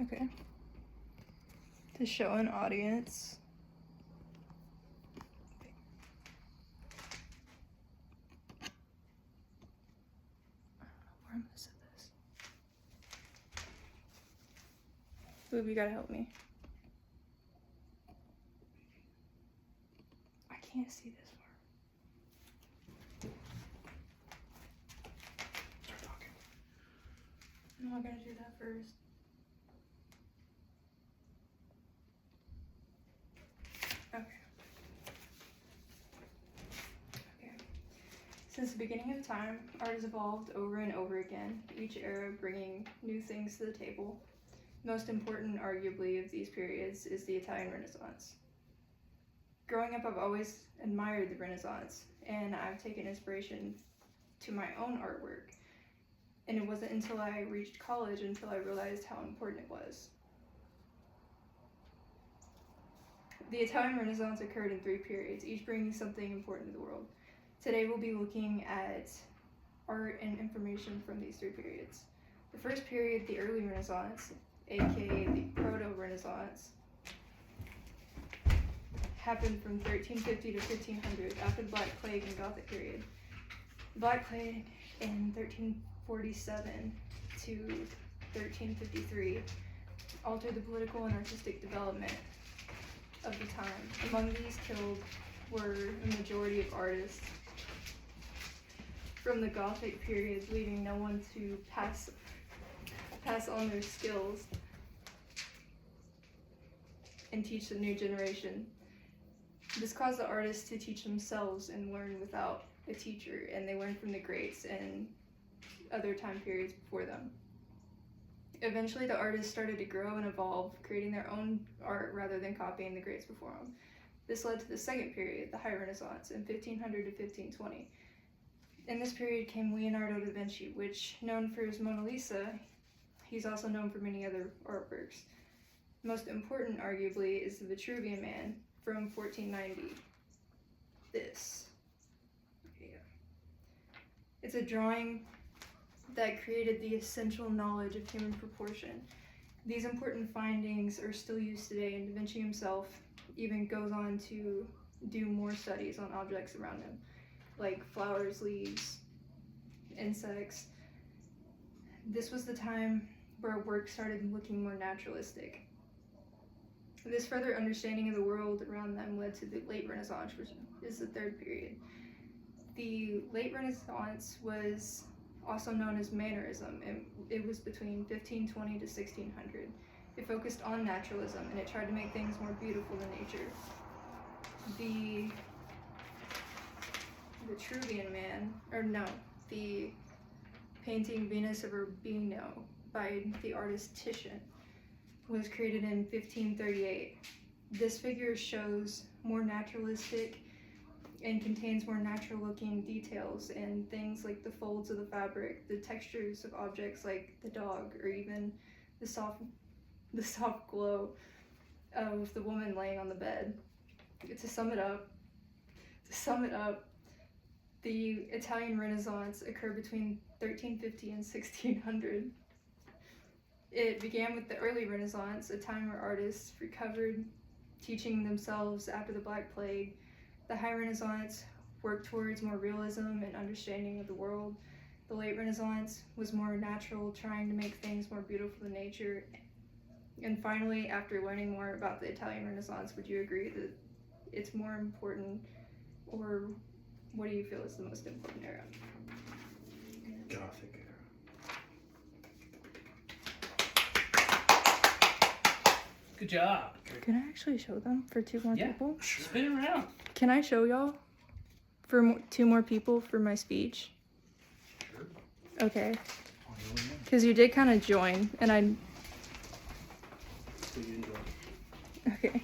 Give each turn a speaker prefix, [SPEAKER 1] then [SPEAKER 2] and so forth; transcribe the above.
[SPEAKER 1] Okay. To show an audience. Where am I gonna set this? Boob, you gotta help me. I can't see this far.
[SPEAKER 2] Start talking.
[SPEAKER 1] No, I'm gonna do that first. Okay. Since the beginning of time, art has evolved over and over again, each era bringing new things to the table. Most important, arguably, of these periods is the Italian Renaissance. Growing up, I've always admired the Renaissance, and I've taken inspiration to my own artwork. And it wasn't until I reached college until I realized how important it was. The Italian Renaissance occurred in 3 periods, each bringing something important to the world. Today we'll be looking at art and information from these 3 periods. The first period, the early Renaissance, aka the Proto-Renaissance, happened from 1350 to 1500 after the Black Plague and Gothic period. The Black Plague in 1347 to 1353 altered the political and artistic development of the time. Among these killed were a majority of artists from the Gothic period, leaving no one to pass on their skills and teach the new generation. This caused the artists to teach themselves and learn without a teacher, and they learned from the greats and other time periods before them. Eventually, the artists started to grow and evolve, creating their own art rather than copying the greats before them. This led to the second period, the High Renaissance, in 1500 to 1520. In this period came Leonardo da Vinci, which, known for his Mona Lisa, he's also known for many other artworks. Most important, arguably, is the Vitruvian Man from 1490. This. It's a drawing that created the essential knowledge of human proportion. These important findings are still used today, and Da Vinci himself even goes on to do more studies on objects around him, like flowers, leaves, insects. This was the time where work started looking more naturalistic. This further understanding of the world around them led to the late Renaissance, which is the third period. The late Renaissance was also known as Mannerism, and it was between 1520 to 1600. It focused on naturalism, and it tried to make things more beautiful than nature. The Vitruvian Man, the painting Venus of Urbino by the artist Titian was created in 1538. This figure shows more naturalistic and contains more natural looking details and things like the folds of the fabric, the textures of objects like the dog, or even the soft glow of the woman laying on the bed. To sum it up, the Italian Renaissance occurred between 1350 and 1600. It began with the early Renaissance, a time where artists recovered, teaching themselves after the Black Plague. The High Renaissance worked towards more realism and understanding of the world. The late Renaissance was more natural, trying to make things more beautiful than nature. And finally, after learning more about the Italian Renaissance, would you agree that it's more important, or what do you feel is the most important era?
[SPEAKER 2] Gothic era.
[SPEAKER 3] Good job.
[SPEAKER 1] Can I actually show them for 2 more people?
[SPEAKER 2] Sure.
[SPEAKER 3] Spin it around.
[SPEAKER 1] Can I show y'all for 2 more people for my speech?
[SPEAKER 2] Sure.
[SPEAKER 1] Okay.
[SPEAKER 2] Oh, you win.
[SPEAKER 1] Because you did kind of join, and I...
[SPEAKER 2] So you enjoy.
[SPEAKER 1] Okay.